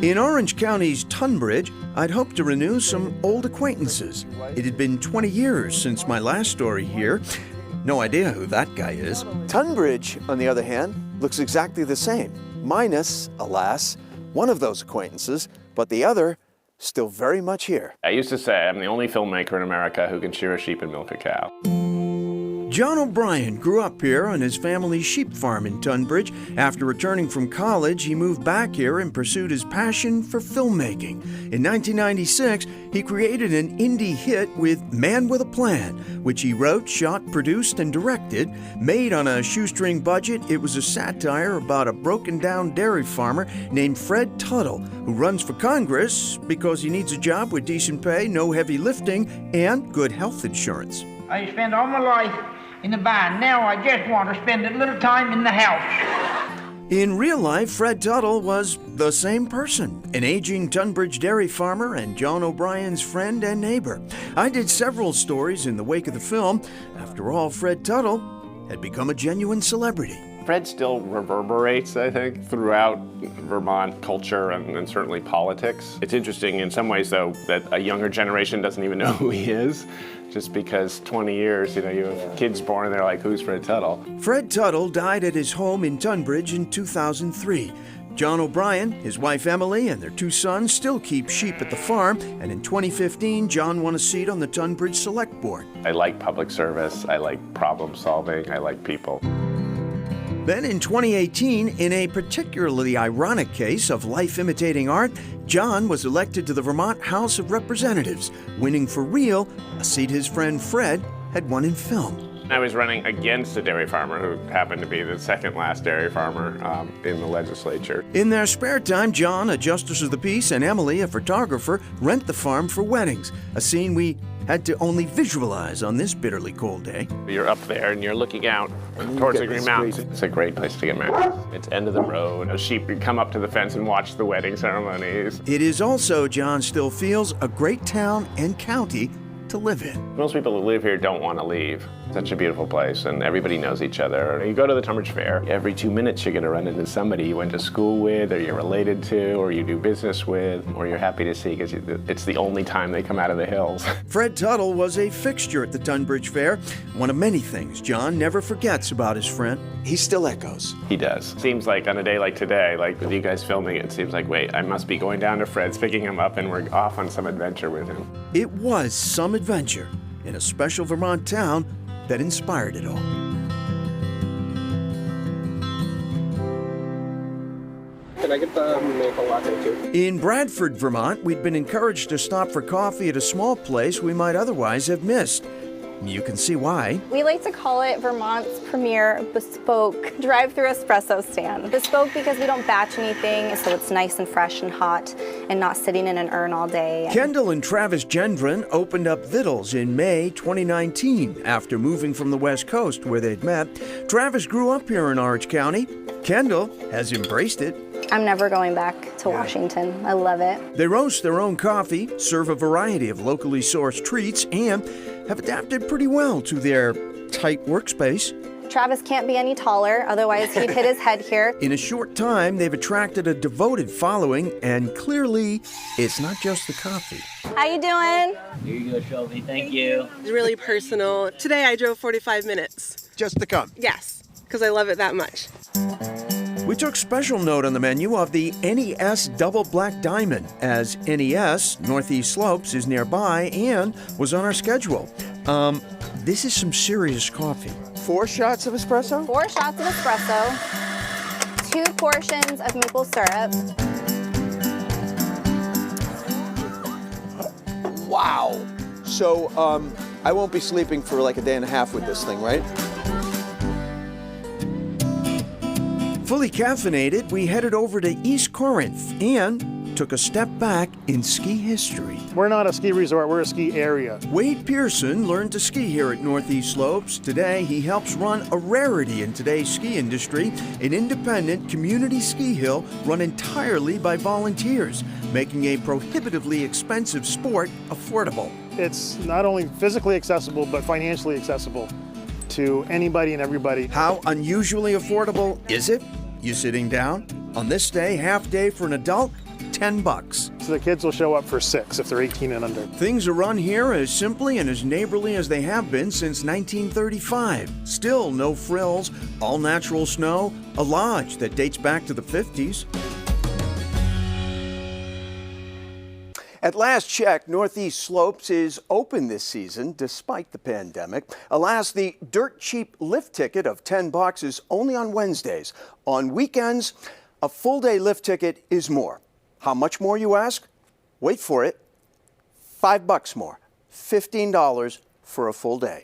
In Orange County's Tunbridge, I'd hoped to renew some old acquaintances. It had been 20 years since my last story here. No idea who that guy is. Tunbridge, on the other hand, looks exactly the same, minus, alas, one of those acquaintances, but the other still very much here. I used to say I'm the only filmmaker in America who can shear a sheep and milk a cow. John O'Brien grew up here on his family's sheep farm in Tunbridge. After returning from college, he moved back here and pursued his passion for filmmaking. In 1996, he created an indie hit with Man with a Plan, which he wrote, shot, produced, and directed. Made on a shoestring budget, it was a satire about a broken-down dairy farmer named Fred Tuttle, who runs for Congress because he needs a job with decent pay, no heavy lifting, and good health insurance. I spent all my life in the barn. Now I just want to spend a little time in the house. In real life, Fred Tuttle was the same person, an aging Tunbridge dairy farmer and John O'Brien's friend and neighbor. I did several stories in the wake of the film. After all, Fred Tuttle had become a genuine celebrity. Fred still reverberates, I think, throughout Vermont culture and certainly politics. It's interesting in some ways, though, that a younger generation doesn't even know who he is, just because 20 years, you have kids born and they're like, who's Fred Tuttle? Fred Tuttle died at his home in Tunbridge in 2003. John O'Brien, his wife Emily, and their two sons still keep sheep at the farm, and in 2015, John won a seat on the Tunbridge Select Board. I like public service, I like problem solving, I like people. Then in 2018, in a particularly ironic case of life imitating art, John was elected to the Vermont House of Representatives, winning for real a seat his friend Fred had won in film. I was running against a dairy farmer who happened to be the second last dairy farmer in the legislature. In their spare time, John, a justice of the peace, and Emily, a photographer, rent the farm for weddings, a scene we had to only visualize on this bitterly cold day. You're up there and you're looking out towards the Green Mountains. It's a great place to get married. It's end of the road. A sheep would come up to the fence and watch the wedding ceremonies. It is also, John still feels, a great town and county to live in. Most people who live here don't want to leave. Such a beautiful place, and everybody knows each other. You go to the Tunbridge Fair, every 2 minutes you're going to run into somebody you went to school with, or you're related to, or you do business with, or you're happy to see because it's the only time they come out of the hills. Fred Tuttle was a fixture at the Tunbridge Fair, one of many things John never forgets about his friend. He still echoes. He does. Seems like on a day like today, like with you guys filming it seems like, wait, I must be going down to Fred's, picking him up, and we're off on some adventure with him. It was some adventure in a special Vermont town that inspired it all. Can I get the maple latte too? In Bradford, Vermont, we'd been encouraged to stop for coffee at a small place we might otherwise have missed. You can see why. We like to call it Vermont's premier bespoke drive-through espresso stand. Bespoke because we don't batch anything, so it's nice and fresh and hot and not sitting in an urn all day. Kendall and Travis Gendron opened up Vittles in May 2019 after moving from the West Coast where they'd met. Travis grew up here in Orange County. Kendall has embraced it. I'm never going back to Washington. I love it. They roast their own coffee, serve a variety of locally sourced treats, and have adapted pretty well to their tight workspace. Travis can't be any taller, otherwise he'd hit his head here. In a short time, they've attracted a devoted following, and clearly, it's not just the coffee. How you doing? Here you go, Shelby. Thank you. It's really personal. Today I drove 45 minutes. Just to come. Yes, because I love it that much. We took special note on the menu of the NES Double Black Diamond, as NES, Northeast Slopes, is nearby and was on our schedule. This is some serious coffee. 4 shots of espresso? 4 shots of espresso, 2 portions of maple syrup. Wow. So, I won't be sleeping for like a day and a half with this thing, right? Fully caffeinated, we headed over to East Corinth and took a step back in ski history. We're not a ski resort, we're a ski area. Wade Pearson learned to ski here at Northeast Slopes. Today, he helps run a rarity in today's ski industry, an independent community ski hill run entirely by volunteers, making a prohibitively expensive sport affordable. It's not only physically accessible, but financially accessible to anybody and everybody. How unusually affordable is it? You sitting down? On this day, half day for an adult, $10. So the kids will show up for 6 if they're 18 and under. Things are run here as simply and as neighborly as they have been since 1935. Still no frills, all natural snow, a lodge that dates back to the 50s. At last check, Northeast Slopes is open this season despite the pandemic. Alas, the dirt cheap lift ticket of $10 is only on Wednesdays. On weekends, a full day lift ticket is more. How much more, you ask? Wait for it. $5 more. $15 for a full day.